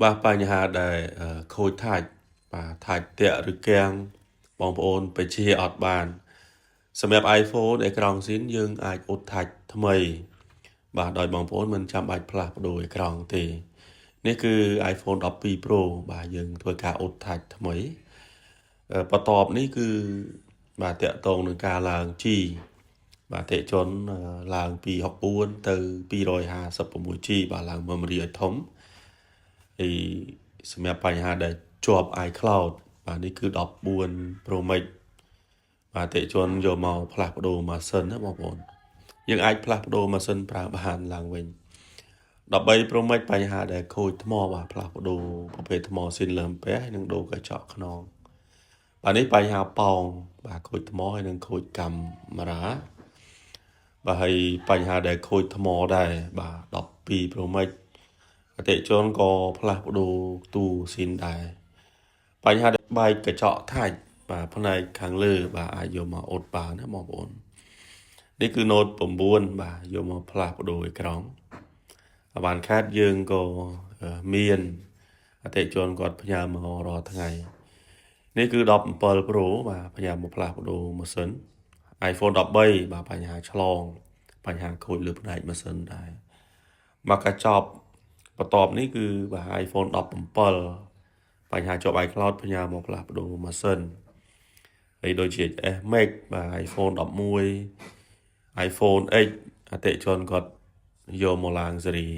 បាទបញ្ហាដែលខូចថាច់បាទថាច់តាក់ឬកាំងបងប្អូនបជាអត់បានសម្រាប់ iPhone អេក្រង់ស៊ីនយើងអាចអ៊ុតថាច់ថ្មីបាទដោយបងប្អូនមិនចាំបាច់ផ្លាស់ប្ដូរអេក្រង់ទេនេះគឺ iPhone 12 Pro បាទយើងធ្វើការអ៊ុតថាច់ថ្មីបន្ទាប់នេះគឺបាទតាក់ទងនឹងការឡើង G បាទតេជន់ឡើងពី64ទៅ 256G បាទឡើង memory ឲ្យធំហើយសម្រាប់បញ្ហាដែលជាប់ iCloud បាទនេះគឺ14 Pro Max បាទតេជន់យកមកផ្លាស់ប្ដូរម៉ាស៊ីនណាបងប្អូនយើងអាចផ្លាស់ប្ដូរម៉ាស៊ីនប្រើបានឡើងវិញ13 Pro Max បញ្ហាដែលខូចថ្មបាទផ្លាស់ប្ដូរប្រភេទថ្មស៊ីនលើមពះហើយនឹងដូរកញ្ចក់ខ្នងបាទនេះបញ្ហាប៉ោងបាទខូចថ្មហើយនឹងខូចកាមេរ៉ាបាទហើយបញ្ហាដែលខូចថ្មដែរបាទ12 Pro Max អតិជនក៏ផ្លាស់ប្ដូរទូស៊ីនដែរបញ្ហាបែកកញ្ចក់ថាច់បាទផ្នែកខាងលើបាទអាចយកមកអ៊ុតបានណាបងប្អូននេះគឺ Note 9បាទយកមកផ្លាស់ប្ដូរអេក្រង់បានខាតយើងក៏មានអតិជនគាត់ផ្ញើមករាល់ថ្ងៃនេះគឺ17 Pro បាទផ្ញើមកផ្លាស់ប្ដូរម៉ាស៊ីន iPhone 13បាទបញ្ហាឆ្លងបញ្ហាខូចលើផ្នែកម៉ាស៊ីនដែរមកកញ្ចប់បន្ទាប់នេះគឺបាទ iPhone 17បញ្ហាជាប់ iCloud ផ្ញើមកផ្លាស់ប្ដូរម៉ាស៊ីនហើយដូចជា S Max បាទ iPhone 11 iPhone X អតិជនគាត់យកមកឡើងស៊េរី